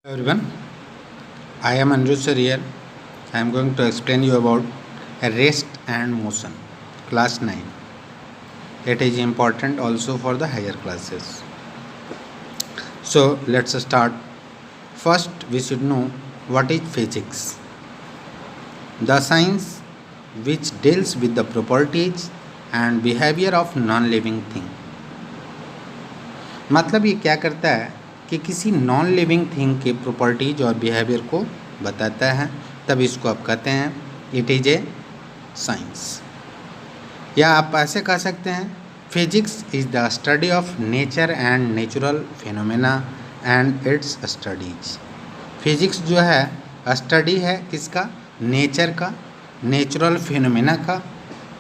Everyone, I am Anju sir here. I am going to explain you about rest and motion, class 9. It is important also for the higher classes. So let's start. First, we should know what is physics. The science which deals with the properties and behavior of non-living thing. मतलब ये क्या करता है कि किसी non living thing के properties और behaviour को बताता है, तब इसको आप कहते हैं इट इज ए साइंस। या आप ऐसे कह सकते हैं physics is the study of nature and natural phenomena and it's studies. Physics जो है स्टडी है किसका? नेचर का, नेचुरल फिनोमेना का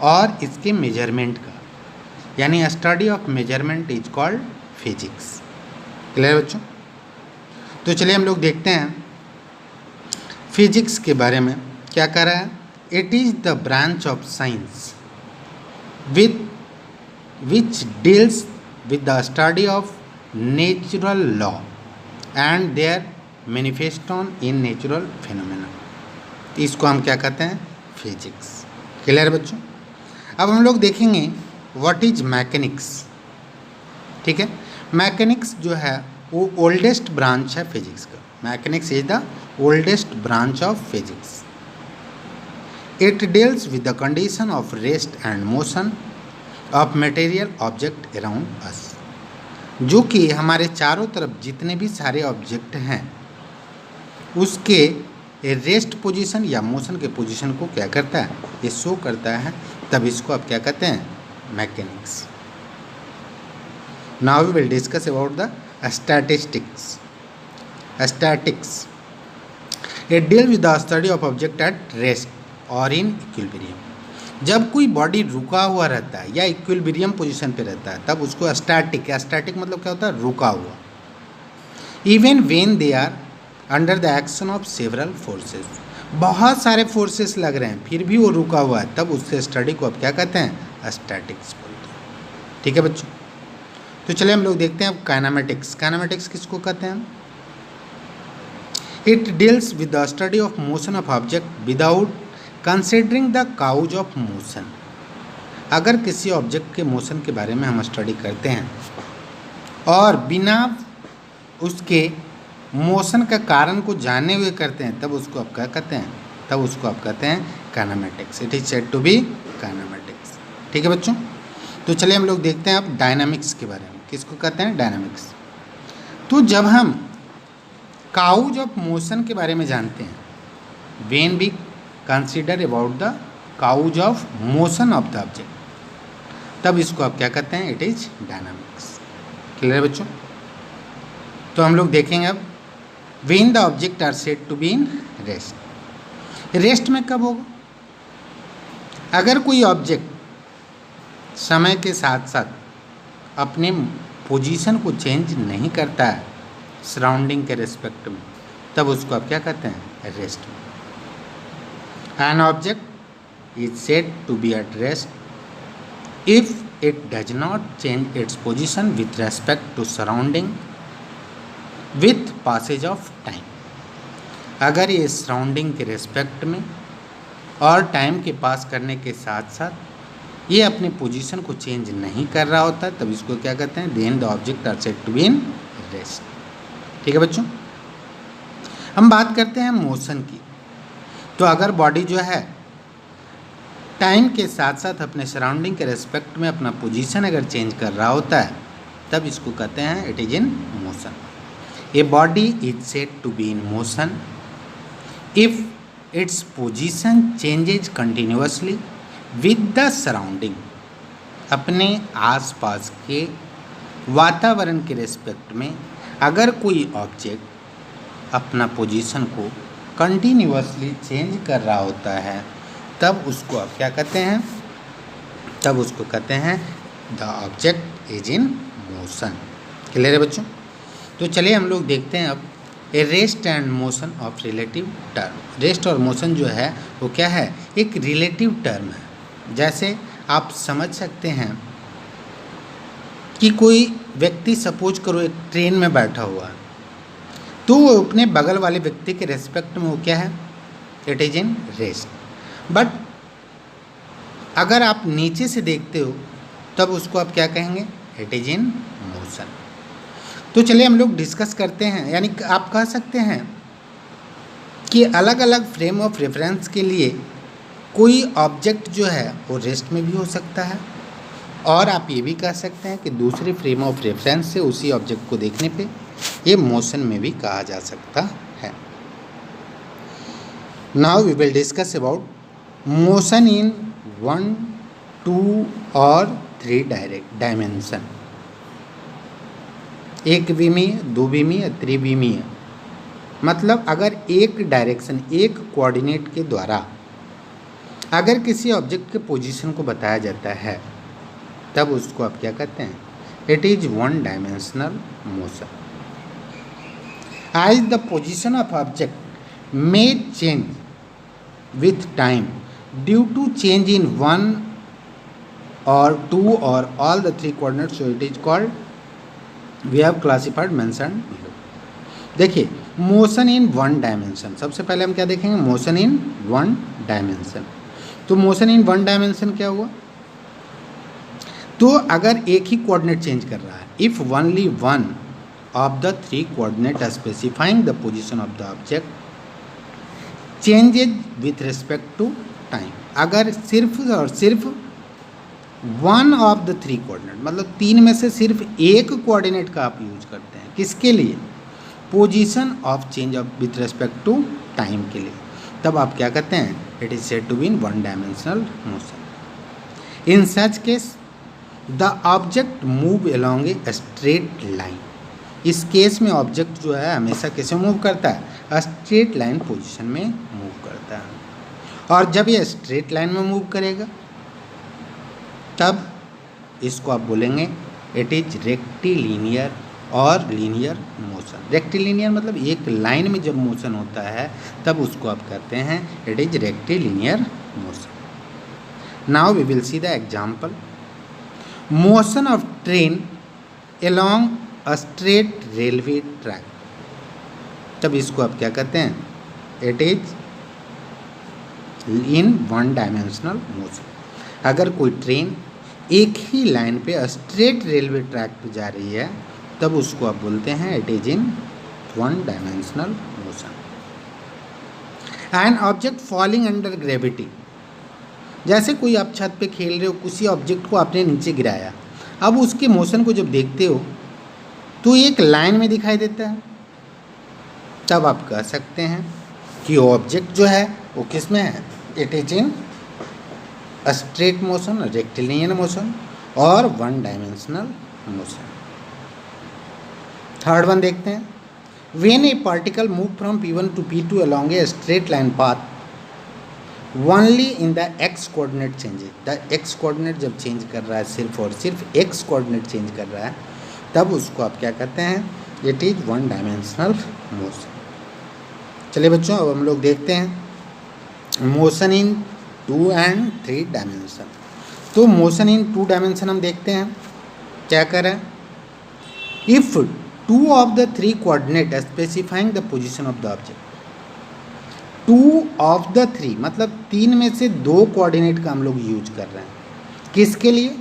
और इसके मेजरमेंट का, यानी study of measurement is called physics. Clear बच्चों? तो चलिए हम लोग देखते हैं फिजिक्स के बारे में क्या कह रहा है। It is the branch of science which deals with the study of natural law and their manifestations in natural phenomena. इसको हम क्या कहते हैं? फिजिक्स। क्लियर बच्चों? अब हम लोग देखेंगे व्हाट इज मैकेनिक्स। ठीक है, मैकेनिक्स जो है वो ओल्डेस्ट ब्रांच है फिजिक्स का। Mechanics is the oldest branch of physics. It deals with the condition of rest and motion of material object around us, जो कि हमारे चारों तरफ जितने भी सारे ऑब्जेक्ट हैं उसके रेस्ट पोजीशन या मोशन के पोजीशन को क्या करता है? ये शो करता है, तब इसको आप क्या कहते हैं? Mechanics. Now we will discuss about the statistics. Statics. It deals with the study of object at rest or in equilibrium. जब कोई बॉडी रुका हुआ रहता है या इक्विलिब्रियम पोजीशन पे रहता है तब उसको स्टैटिक। स्टैटिक मतलब क्या होता है? रुका हुआ। Even when they are under the action of several forces, बहुत सारे फोर्सेस लग रहे हैं फिर भी वो रुका हुआ है, तब उससे स्टडी को आप क्या कहते हैं? स्टैटिक्स बोलते हैं। ठीक है बच्चों? तो चलिए हम लोग देखते हैं अब काइनेमेटिक्स। काइनेमेटिक्स किसको कहते हैं? It deals with the study of motion of object without considering the cause of motion. अगर किसी ऑब्जेक्ट के मोशन के बारे में हम स्टडी करते हैं और बिना उसके मोशन का कारण को जाने हुए करते हैं, तब उसको आप क्या कहते हैं? तब उसको आप कहते हैं kinematics. It is said to be kinematics. ठीक है बच्चों? तो चलिए हम लोग देखते हैं अब डायनामिक्स के बारे में। किसको कहते हैं? डायनामिक्स। तो जब हम काउज ऑफ मोशन के बारे में जानते हैं, when we consider about the cause of motion of the object, तब इसको आप क्या कहते हैं? It is dynamics. क्लियर बच्चों? तो हम लोग देखेंगे अब when the object are said to be in rest. Rest में कब होगा? अगर कोई ऑब्जेक्ट समय के साथ साथ अपने पोजीशन को चेंज नहीं करता है सराउंडिंग के रिस्पेक्ट में, तब उसको आप क्या कहते हैं? रेस्ट में। An object is said to be at rest if it does not change its position with respect to surrounding with passage of time. अगर ये सराउंडिंग के रिस्पेक्ट में और टाइम के पास करने के साथ साथ ये अपने पोजीशन को चेंज नहीं कर रहा होता, तब इसको क्या कहते हैं? Then the object are said to be in rest. ठीक है बच्चों? हम बात करते हैं मोशन की। तो अगर बॉडी जो है टाइम के साथ साथ अपने सराउंडिंग के रेस्पेक्ट में अपना पोजीशन अगर चेंज कर रहा होता है, तब इसको कहते हैं it is in motion. A body is said to be in motion if its position changes continuously with the surrounding. अपने आसपास के वातावरण के रेस्पेक्ट में अगर कोई ऑब्जेक्ट अपना पोजीशन को कंटिन्यूअसली चेंज कर रहा होता है, तब उसको आप क्या कहते हैं? तब उसको कहते हैं the object is in motion. Clear है बच्चों? तो चलिए हम लोग देखते हैं अब a rest and motion of relative term. Rest और मोशन जो है वो क्या है? एक रिलेटिव टर्म है। जैसे आप समझ सकते हैं कि कोई व्यक्ति सपोज करो एक ट्रेन में बैठा हुआ है, तो वो अपने बगल वाले व्यक्ति के रेस्पेक्ट में वो क्या है, it is in rest. But अगर आप नीचे से देखते हो तब उसको आप क्या कहेंगे, इट इज इन मोशन। तो चलिए हम लोग डिस्कस करते हैं, यानी आप कह सकते हैं कि अलग अलग फ्रेम ऑफ रेफरेंस के लिए कोई ऑब्जेक्ट जो है वो रेस्ट में भी हो सकता है, और आप ये भी कह सकते हैं कि दूसरे फ्रेम ऑफ रेफरेंस से उसी ऑब्जेक्ट को देखने पे ये मोशन में भी कहा जा सकता है। Now we will discuss about motion in 1, 2 और 3 डायमेंशन, एक विमीय, दो विमीय, त्रिविमीय। मतलब अगर एक डायरेक्शन, एक कोऑर्डिनेट के द्वारा अगर किसी ऑब्जेक्ट के पोजीशन को बताया जाता है तब उसको आप क्या कहते हैं, it is 1 dimensional motion. As the position of object may change with time due to change in 1 और 2 और all the 3 coordinates, so it is called, we have classified mention. देखिए मोशन इन 1 डायमेंशन, सबसे पहले हम क्या देखेंगे, motion in 1 dimension. तो motion in 1 dimension क्या हुआ, तो अगर एक ही कोऑर्डिनेट चेंज कर रहा है, if only 1 of the 3 coordinate specifying the position of the object changes with respect to time, अगर सिर्फ और सिर्फ 1 ऑफ द 3 कोऑर्डिनेट, मतलब 3 में से सिर्फ एक कोऑर्डिनेट का आप यूज करते हैं, किसके लिए, position of change of with respect to time के लिए, तब आप क्या कहते हैं, it is said to be in 1 dimensional motion. In such case the object move along a straight line, इस केस में ऑब्जेक्ट जो है हमेशा कैसे मूव करता है, स्ट्रेट लाइन पोजीशन में मूव करता है। और जब ये स्ट्रेट लाइन में मूव करेगा तब इसको आप बोलेंगे इट इज रेक्टिलिनियर और लीनियर मोशन। रेक्टिलिनियर मतलब एक लाइन में जब मोशन होता है तब उसको आप कहते हैं it is rectilinear motion. Now we will see the example, motion of train along a straight railway track, तब इसको आप क्या कहते हैं, it is in 1 dimensional motion. अगर कोई ट्रेन एक ही लाइन पे स्ट्रेट रेलवे ट्रैक पे जा रही है तब उसको आप बोलते हैं it is in 1 dimensional motion. An object falling under gravity, जैसे कोई आप छत पे खेल रहे हो, किसी ऑब्जेक्ट को आपने नीचे गिराया, अब उसके मोशन को जब देखते हो तो एक लाइन में दिखाई देता है, तब आप कह सकते हैं कि ऑब्जेक्ट जो है वो किस में है, it is in straight motion, rectilinear motion और 1 डायमेंशनल मोशन। थर्ड वन देखते हैं, when A particle move from P1 to P2 along a straight line path only in the x coordinate changes, the x coordinate जब change कर रहा है, सिर्फ और सिर्फ x कोऑर्डिनेट चेंज कर रहा है, तब उसको आप क्या कहते हैं, इट इज 1 डायमेंशनल मोशन। चलिए बच्चों अब हम लोग देखते हैं मोशन इन 2 and 3 डायमेंशन। तो मोशन इन 2 डायमेंशन हम देखते हैं क्या कर रहा है, if 2 of the 3 coordinate specifying the position of the object, 2 of the 3 मतलब 3 में से 2 कोऑर्डिनेट का हम लोग यूज कर रहे हैं, किसके लिए,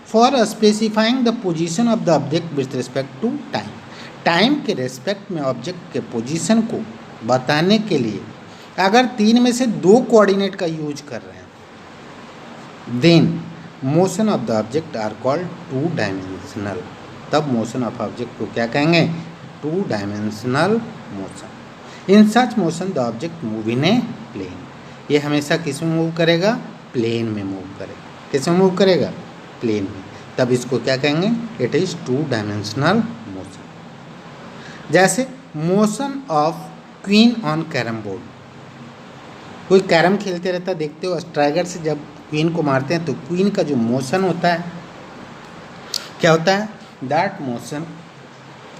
for specifying the position of the object with respect to time, time के रेस्पेक्ट में ऑब्जेक्ट के पोजीशन को बताने के लिए अगर 3 में से 2 कोऑर्डिनेट का यूज कर रहे हैं, then motion of the object are called 2 dimensional, तब मोशन ऑफ ऑब्जेक्ट को क्या कहेंगे, 2 dimensional motion. In such motion the object move in a plane, ये हमेशा किस में मूव करेगा, प्लेन में मूव करेगा, किस में मूव करेगा, प्लेन में, तब इसको क्या कहेंगे, इट इज 2 डायमेंशनल मोशन। जैसे motion of queen on carrom board, कोई कैरम खेलते रहता देखते हो, स्ट्राइकर से जब क्वीन को मारते हैं तो क्वीन का जो मोशन होता है क्या होता है, that motion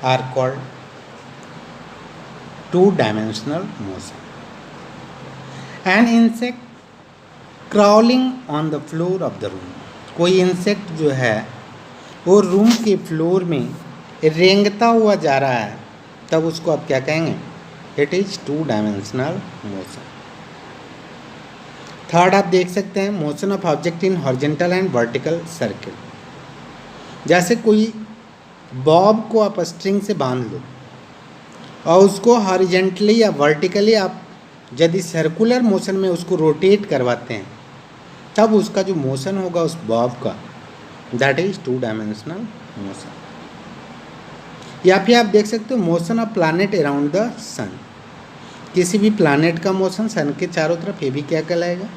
are called 2 dimensional motion. An insect crawling on the floor of the room, कोई इंसेक्ट जो है वो रूम के फ्लोर में रेंगता हुआ जा रहा है, तब उसको आप क्या कहेंगे, it is two dimensional motion. Third आप देख सकते हैं motion of object in horizontal and vertical circle. जैसे कोई बॉब को आप स्ट्रिंग से बांध लो और उसको हॉरिजॉन्टली या वर्टिकली आप यदि सर्कुलर मोशन में उसको रोटेट करवाते हैं, तब उसका जो मोशन होगा उस बॉब का, that is two dimensional motion. या फिर आप देख सकते हो motion of planet around the sun. किसी भी प्लैनेट का मोशन सन के चारों तरफ, ये भी क्या कहलाएगा।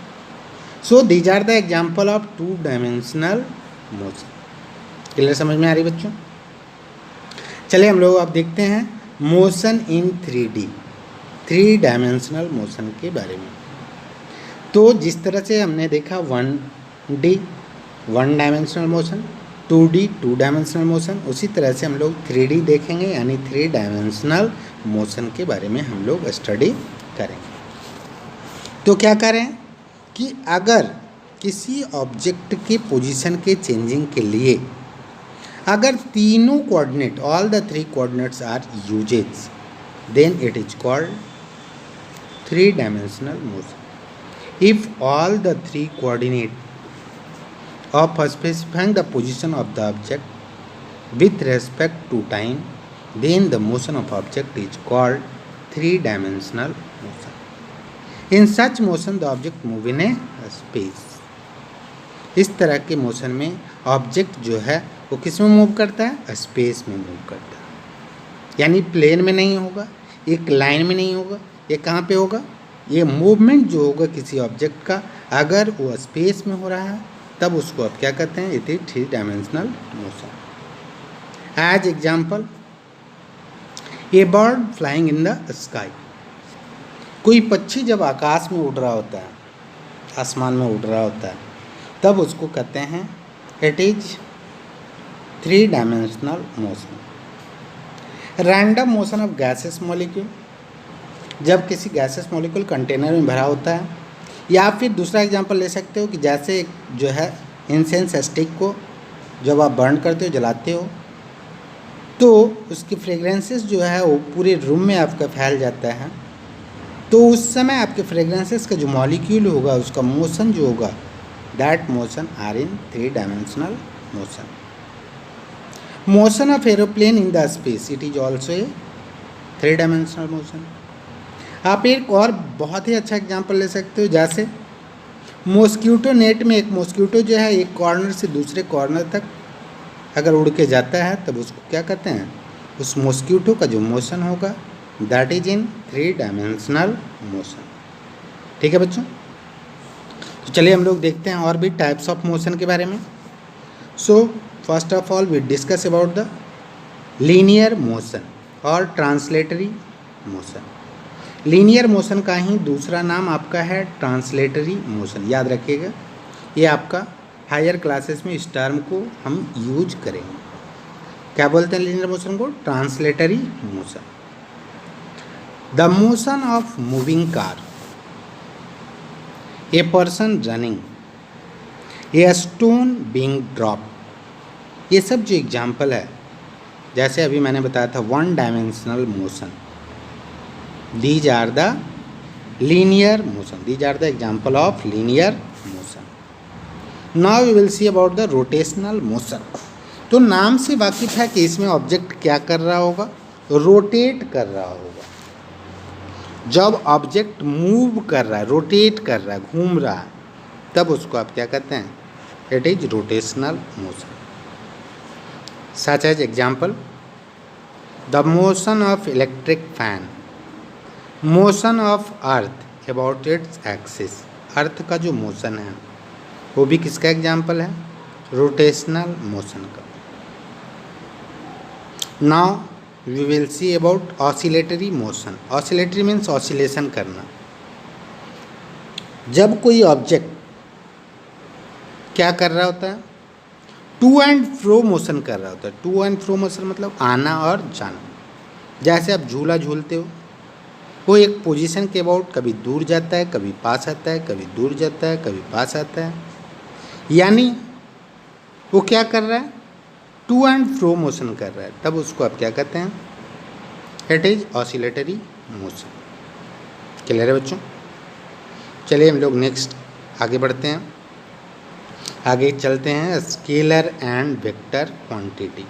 So these are the example of two dimensional motion. Clear समझ में आ रही बच्चों? चलिए हम लोग अब देखते हैं motion in 3D, 3 dimensional motion के बारे में। तो जिस तरह से हमने देखा 1D 1 dimensional motion, 2D 2 dimensional motion, उसी तरह से हम लोग 3D देखेंगे, यानी 3 डायमेंशनल मोशन के बारे में हम लोग स्टडी करेंगे। तो क्या करें कि अगर किसी ऑब्जेक्ट के पोजीशन के चेंजिंग के लिए अगर तीनों coordinate, all the 3 coordinates are uses, then it is called 3 dimensional motion. If all the 3 coordinate of specifying the position of the object with respect to time, then the motion of object is called 3-dimensional motion. In such motion the object move in a space. इस तरह के motion में object जो है वो किस में move करता है, स्पेस में मूव करता है, यानी प्लेन में नहीं होगा, एक लाइन में नहीं होगा, ये कहाँ पे होगा, ये मूवमेंट जो होगा किसी ऑब्जेक्ट का अगर वो स्पेस में हो रहा है तब उसको आप क्या कहते हैं, it is 3 dimensional motion. As example a bird flying in the sky. कोई पक्षी जब आकाश में उड़ रहा होता है, आसमान में उड़ रहा होता है, तब उसको कहते हैं it is 3 dimensional motion. Random motion of gases molecule. जब किसी गैसेस मॉलिक्यूल कंटेनर में भरा होता है, या फिर दूसरा एग्जांपल ले सकते हो कि जैसे जो है इंसेंस स्टिक को जब आप बर्न करते हो, जलाते हो, तो उसकी फ्रेगरेंसेस जो है वो पूरे रूम में आपका फैल जाता है, तो उस समय आपके फ्रेगरेंसेस का जो मॉलिक्यूल होगा उसका मोशन जो होगा, that motion are in 3 dimensional motion. Motion of aeroplane in the space, it is also a 3 dimensional motion. आप एक और बहुत ही अच्छा एग्जांपल ले सकते हो, जैसे मॉस्किटो नेट में एक मॉस्किटो जो है एक कॉर्नर से दूसरे कॉर्नर तक अगर उड़ के जाता है तब उसको क्या कहते हैं, उस मॉस्किटो का जो मोशन होगा that is in 3 dimensional motion. ठीक है बच्चों? तो चलिए हम लोग देखते हैं और भी टाइप्स ऑफ मोशन के बारे में। So first of all we discuss about the linear motion और ट्रांसलेटरी मोशन। लीनियर मोशन का ही दूसरा नाम आपका है ट्रांसलेटरी मोशन। याद रखिएगा, ये आपका हायर क्लासेस में इस टर्म को हम यूज करेंगे। क्या बोलते हैं लीनियर मोशन को? Translatory motion. The motion of moving car, a person running, a stone being drop, ये सब जो एग्जाम्पल है, जैसे अभी मैंने बताया था 1 dimensional motion, these are the linear motion, these are the example of linear motion. Now we will see about the rotational motion. तो नाम से वाकिफ है कि इसमें ऑब्जेक्ट क्या कर रहा होगा, रोटेट कर रहा होगा। जब ऑब्जेक्ट मूव कर रहा है, रोटेट कर रहा है, घूम रहा है, तब उसको आप क्या कहते हैं, it is rotational motion. Such as example the motion of electric fan, motion of earth about its axis, earth का जो मोशन है वो भी किसका एग्जाम्पल है, रोटेशनल मोशन का। Now we will see about oscillatory motion. Oscillatory means oscillation करना। जब कोई ऑब्जेक्ट क्या कर रहा होता है, टू एंड फ्रो मोशन कर रहा होता है। टू एंड फ्रो मोशन मतलब आना और जाना। जैसे आप झूला झूलते हो, वो एक पोजीशन के अबाउट कभी दूर जाता है, कभी पास आता है, कभी दूर जाता है, कभी पास आता है, यानी वो क्या कर रहा है, टू एंड फ्रो मोशन कर रहा है। तब उसको आप क्या कहते हैं, it is oscillatory motion. Clear है बच्चों? चलिए हम लोग नेक्स्ट आगे बढ़ते हैं। आगे चलते हैं स्केलर एंड वेक्टर क्वांटिटी।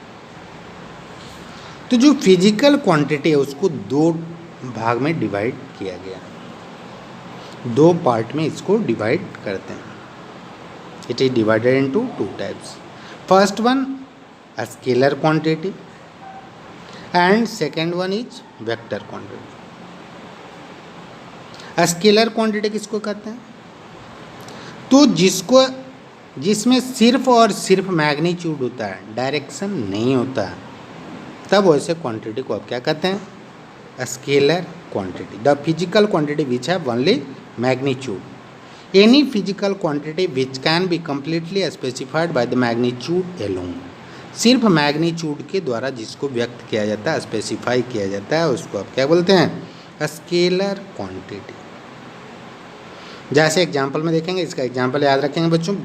तो जो फिजिकल क्वांटिटी है उसको दो भाग में डिवाइड किया गया, दो पार्ट में इसको डिवाइड करते हैं। It is divided into two types. First one scalar quantity and second one is vector quantity. Scalar quantity किसको कहते हैं? तो जिसमें सिर्फ और सिर्फ मैग्नीट्यूड होता है, डायरेक्शन नहीं होता है, तब वैसे क्वांटिटी को आप क्या कहते हैं? Scalar quantity. The physical quantity which have only magnitude. Any physical quantity which can be completely specified by the magnitude alone. सिर्फ मैग्नीट्यूड के द्वारा जिसको व्यक्त किया जाता है, स्पेसिफाई किया जाता है, उसको आप क्या बोलते हैं? Scalar quantity. जैसे एग्जांपल में देखेंगे, इसका एग्जांपल याद रखेंगे बच्चों।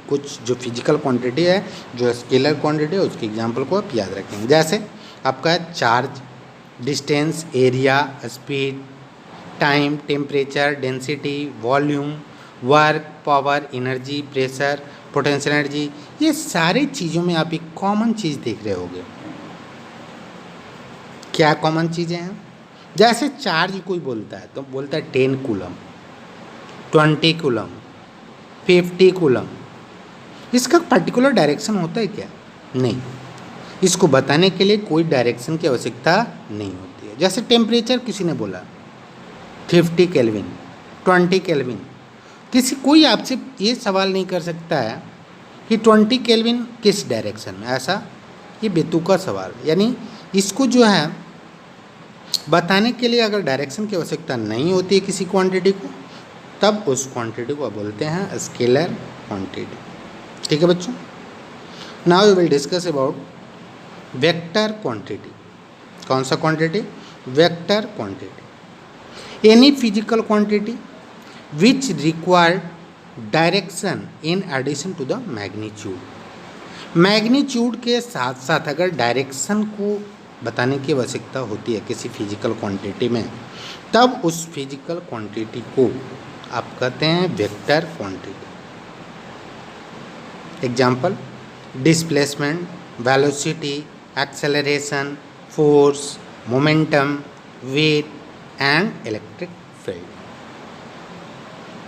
कुछ जो फिजिकल क्वांटिटी है, जो स्केलर क्वांटिटी है, उसके एग्जांपल को आप याद रखेंगे। जैसे आपका charge, distance, area, speed, time, temperature, density, volume, work, power, energy, pressure, potential energy, ये सारी चीज़ों में आप एक कॉमन चीज़ देख रहे होंगे। क्या कॉमन चीज़ें हैं? जैसे चार्ज कोई बोलता है तो बोलता है 10 कूलम, 20 कूलम, 50 कूलम। इसका पर्टिकुलर डायरेक्शन होता है क्या? नहीं। इसको बताने के लिए कोई डायरेक्शन की आवश्यकता नहीं होती है। जैसे टेम्परेचर किसी ने बोला 50 केल्विन, 20 केल्विन, कोई आपसे ये सवाल नहीं कर सकता है कि 20 केल्विन किस डायरेक्शन में, ऐसा ये बेतुका सवाल। यानी इसको जो है बताने के लिए अगर डायरेक्शन की आवश्यकता नहीं होती है किसी क्वांटिटी को, तब उस क्वांटिटी को बोलते हैं स्केलर क्वांटिटी। ठीक है बच्चों? Now we will discuss about vector quantity. कौन सा quantity? Vector quantity. Any physical quantity which required direction in addition to the magnitude। Magnitude के साथ साथ अगर डायरेक्शन को बताने की आवश्यकता होती है किसी फिजिकल क्वांटिटी में, तब उस फिजिकल क्वांटिटी को आप कहते हैं vector quantity. Example: displacement, velocity, acceleration, force, momentum, weight and electric field.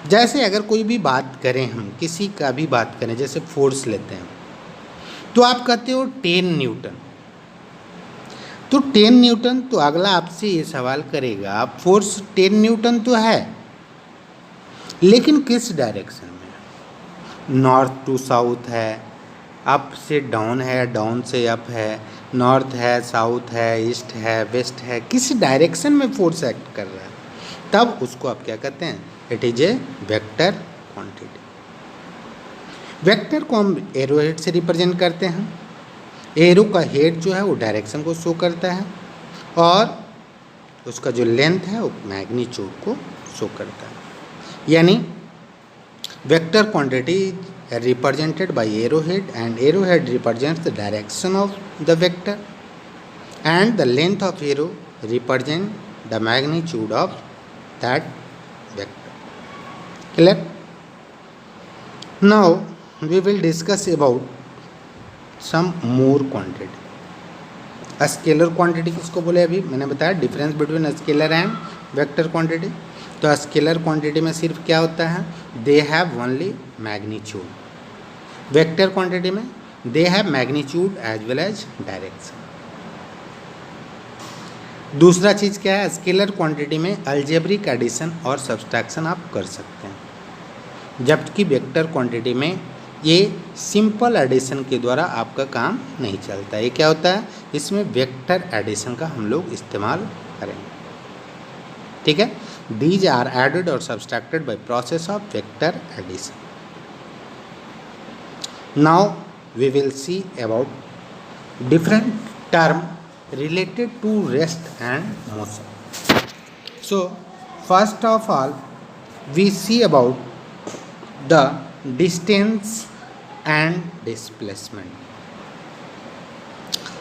जैसे अगर कोई भी बात करें, हम किसी का भी बात करें, जैसे फोर्स लेते हैं, तो आप कहते हो 10 न्यूटन। तो 10 न्यूटन, तो अगला आपसे ये सवाल करेगा फोर्स 10 न्यूटन तो है, लेकिन किस डायरेक्शन में? नॉर्थ टू साउथ है, अप से डाउन है, डाउन से अप है, नॉर्थ है, साउथ है, ईस्ट है, वेस्ट है, किस डायरेक्शन में फोर्स एक्ट कर रहा है, तब उसको आप क्या कहते हैं? It is a vector quantity. Vector को हम एरो हेड से रिप्रेजेंट करते हैं। एरो का हेड जो है वो डायरेक्शन को शो करता है, और उसका जो लेंथ है वो मैग्नीट्यूड को शो करता है। यानी vector quantity represented by arrow head, and arrow head represents the direction of the vector, and the length of arrow represent the magnitude of that vector. Clear? Now we will discuss about some more quantity. Scalar quantity किसको बोले? अभी मैंने बताया difference between scalar and vector quantity. तो scalar quantity में सिर्फ क्या होता है? They have only magnitude. Vector quantity में they have magnitude as well as direction. दूसरा चीज़ क्या है? स्केलर क्वांटिटी में अलजेब्रिक एडिशन और सब्सट्रैक्शन आप कर सकते हैं, जबकि वेक्टर क्वांटिटी में ये सिंपल एडिशन के द्वारा आपका काम नहीं चलता है। ये क्या होता है? इसमें वेक्टर एडिशन का हम लोग इस्तेमाल करेंगे। ठीक है? दीज आर एडेड और subtracted by process of vector addition. Now we will see about different term related to rest and motion. So first of all we see about the distance and displacement.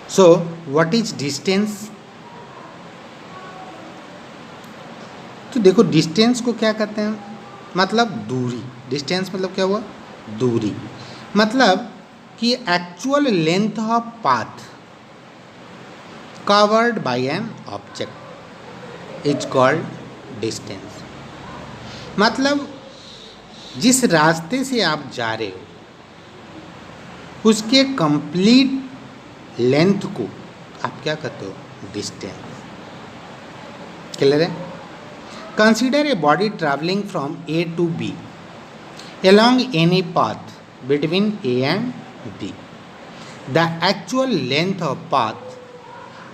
So what is distance तो देखो distance को क्या कहते हैं, मतलब दूरी। Distance मतलब क्या हुआ, दूरी। मतलब कि actual length of path covered by N object is called distance. मतलब जिस रास्ते से आप जा रहे हो उसके कंप्लीट लेंथ को आप क्या कहते हो, डिस्टेंस। क्लियर है। Consider a body travelling from A to B along any path between A and B. The actual length of path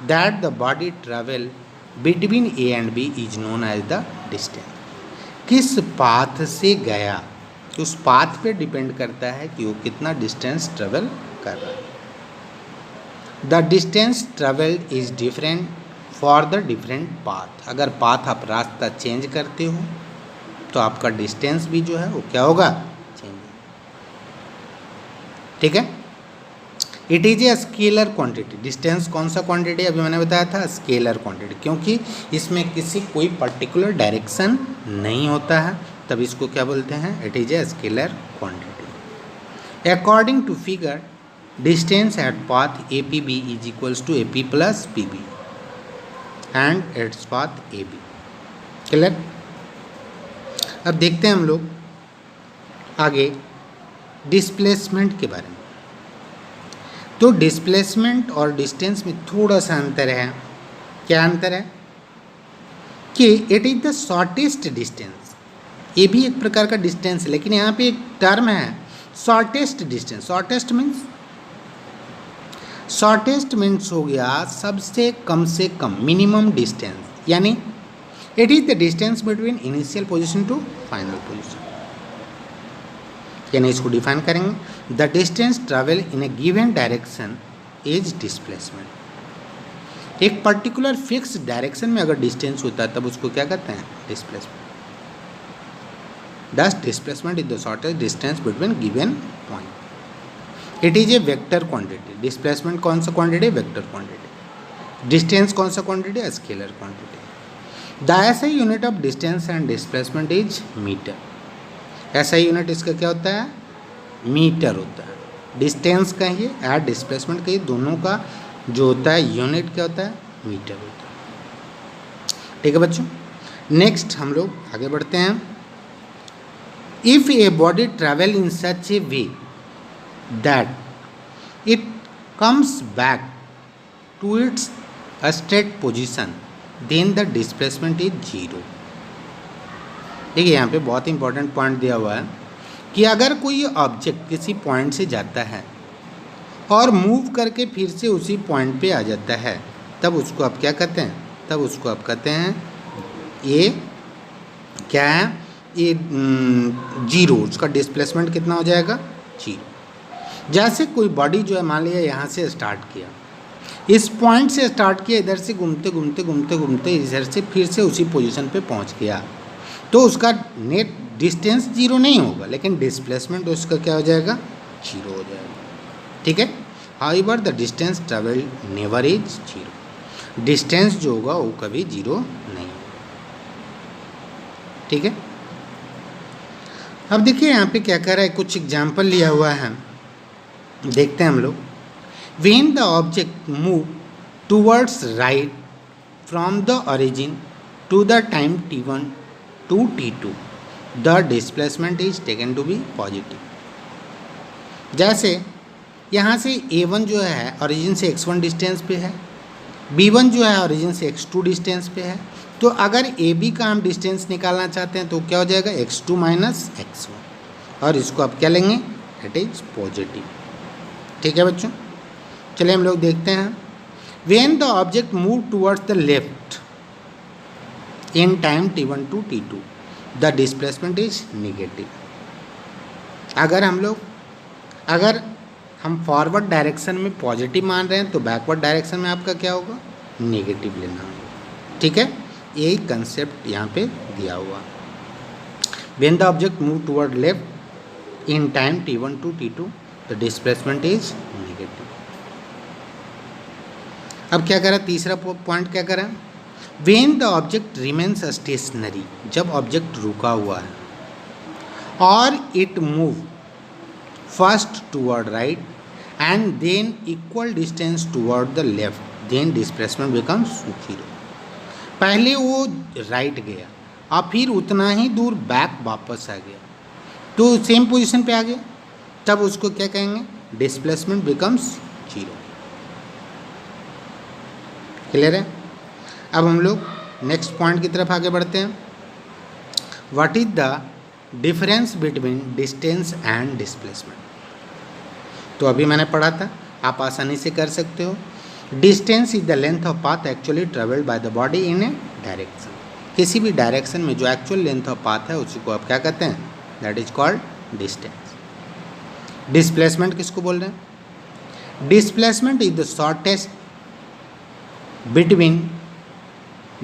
that the body travel between A and B is known as the distance. किस path से गया, उस path पे depend करता है कि वो कितना डिस्टेंस ट्रेवल कर रहा है। The distance travelled is different for the different path. अगर पाथ आप रास्ता चेंज करते हो तो आपका डिस्टेंस भी जो है वो क्या होगा, चेंज। ठीक है। It is a scalar quantity. Distance कौन सा क्वांटिटी, अभी मैंने बताया था स्केलर क्वांटिटी, क्योंकि इसमें किसी कोई पर्टिकुलर डायरेक्शन नहीं होता है, तब इसको क्या बोलते हैं, it is a scalar quantity. According to figure distance at path A P B is equals to A P plus P B and its path A B. Clear. अब देखते हैं हम लोग आगे डिस्प्लेसमेंट के बारे में। तो डिस्प्लेसमेंट और डिस्टेंस में थोड़ा सा अंतर है। क्या अंतर है कि it is the shortest distance. ये भी एक प्रकार का डिस्टेंस है, लेकिन यहाँ पे एक टर्म है शॉर्टेस्ट डिस्टेंस। शॉर्टेस्ट मीन्स हो गया सबसे कम, मिनिमम डिस्टेंस, यानी it is the distance between initial position to final position. यानी इसको डिफाइन करेंगे, the distance travel in a given direction is displacement. एक पर्टिकुलर फिक्स डायरेक्शन में अगर डिस्टेंस होता है तब उसको क्या कहते हैं, displacement. This displacement is the shortest distance between given point. It is a vector quantity. Displacement कौन सा क्वांटिटी, वेक्टर क्वांटिटी। डिस्टेंस कौन सा quantity, scalar quantity. The SI unit of distance and displacement is metre. SI unit इसका क्या होता है, metre होता है। डिस्टेंस कहिए या डिस्प्लेसमेंट कहिए, दोनों का जो होता है यूनिट क्या होता है, मीटर होता है। ठीक है बच्चों। नेक्स्ट हम लोग आगे बढ़ते हैं। If a body travel in such a way that it comes back to its state position then the displacement is zero. देखिए यहाँ पे बहुत इंपॉर्टेंट पॉइंट दिया हुआ है कि अगर कोई ऑब्जेक्ट किसी पॉइंट से जाता है और मूव करके फिर से उसी पॉइंट पे आ जाता है, तब उसको आप क्या कहते हैं, तब उसको आप कहते हैं ये क्या है, ये जीरो। उसका डिस्प्लेसमेंट कितना हो जाएगा, जीरो। जैसे कोई बॉडी जो है मान लिया यहाँ से स्टार्ट किया, इस पॉइंट से स्टार्ट किया, इधर से घूमते घूमते घूमते घूमते इधर से फिर से उसी पोजीशन पे पहुँच गया, तो उसका नेट डिस्टेंस जीरो नहीं होगा, लेकिन डिस्प्लेसमेंट उसका क्या हो जाएगा, जीरो हो जाएगा। ठीक है। However the distance travel never is zero. Distance जो होगा वो कभी जीरो नहीं होगा। ठीक है। अब देखिए यहाँ पे क्या कर रहा है, कुछ एग्जाम्पल लिया हुआ है, देखते हैं हम लोग। When the object move towards right from the origin to the time t1 to t2, the displacement is taken to be positive. जैसे यहाँ से a1 जो है origin से x1 डिस्टेंस पे है, b1 जो है origin से x2 डिस्टेंस पे है, तो अगर ab का हम डिस्टेंस निकालना चाहते हैं तो क्या हो जाएगा, x2 माइनस x1, और इसको आप क्या लेंगे, इट इज पॉजिटिव। ठीक है बच्चों। चलिए हम लोग देखते हैं। When the object move towards the left in time t1 to t2, the displacement is negative. अगर हम फॉरवर्ड डायरेक्शन में पॉजिटिव मान रहे हैं तो बैकवर्ड डायरेक्शन में आपका क्या होगा, नेगेटिव लेना होगा। ठीक है। यही कंसेप्ट यहाँ पे दिया हुआ। When the object move toward left in time t1 to t2, the displacement is negative. अब क्या करा, तीसरा पॉइंट क्या करा, when the object remains stationary, जब ऑब्जेक्ट रुका हुआ है, और it move first toward right and then equal distance toward the left, then displacement becomes 0। पहले वो राइट गया और फिर उतना ही दूर बैक वापस आ गया, तो सेम पोजीशन पे आ गया, तब उसको क्या कहेंगे, डिस्प्लेसमेंट बिकम्स 0। क्लियर है? अब हम लोग नेक्स्ट पॉइंट की तरफ आगे बढ़ते हैं। What is the difference between distance and displacement? तो अभी मैंने पढ़ा था, आप आसानी से कर सकते हो। Distance is the length of path actually travelled by the body in A direction. किसी भी डायरेक्शन में जो एक्चुअल लेंथ ऑफ पाथ है उसी को आप क्या कहते हैं, that is called distance. Displacement किसको बोल रहे हैं? Displacement is the shortest between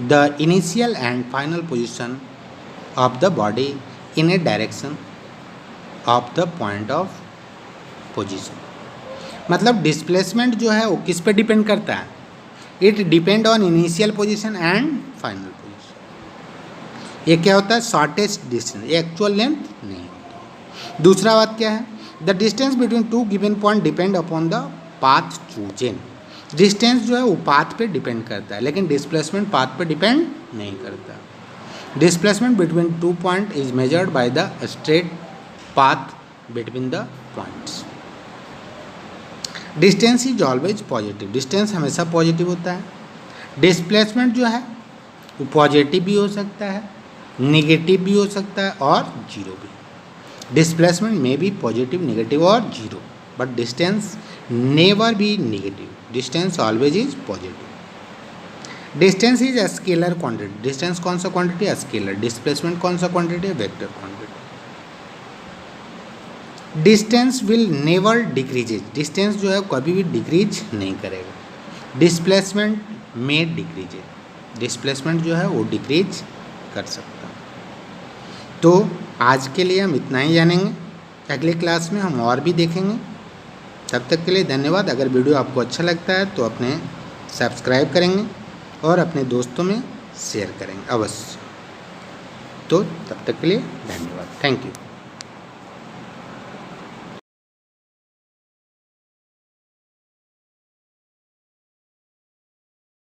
the initial and final position of the body in A direction of the point of position. मतलब डिस्प्लेसमेंट जो है वो किस पे डिपेंड करता है? It depend on initial position and final position. ये क्या होता है? शॉर्टेस्ट डिस्टेंस, ये एक्चुअल लेंथ नहीं होता। दूसरा बात क्या है? The distance between two given point depend upon the path chosen. Distance जो है वो पाथ पे डिपेंड करता है, लेकिन डिस्प्लेसमेंट पाथ पे डिपेंड नहीं करता। Displacement between two point is measured by the straight path between the points. Distance is always positive, distance हमेशा पॉजिटिव होता है। डिस्प्लेसमेंट जो है वो पॉजिटिव भी हो सकता है, नेगेटिव भी हो सकता है और जीरो भी। डिस्प्लेसमेंट में भी पॉजिटिव, नेगेटिव और zero, but distance never be negative, distance always is positive. Distance is a scalar quantity, distance कौन सा क्वांटिटी है? स्केलर। डिस्प्लेसमेंट कौन सा क्वांटिटी है? Vector quantity. Distance will never decreases, distance जो है कभी भी डिक्रीज नहीं करेगा। डिस्प्लेसमेंट में डिक्रीजेज, डिस्प्लेसमेंट जो है वो डिक्रीज कर सकता है। तो आज के लिए हम इतना ही जानेंगे, अगले क्लास में हम और भी देखेंगे। तब तक के लिए धन्यवाद। अगर वीडियो आपको अच्छा लगता है तो अपने सब्सक्राइब करेंगे और अपने दोस्तों में शेयर करेंगे अवश्य। तो तब तक के लिए धन्यवाद, थैंक यू।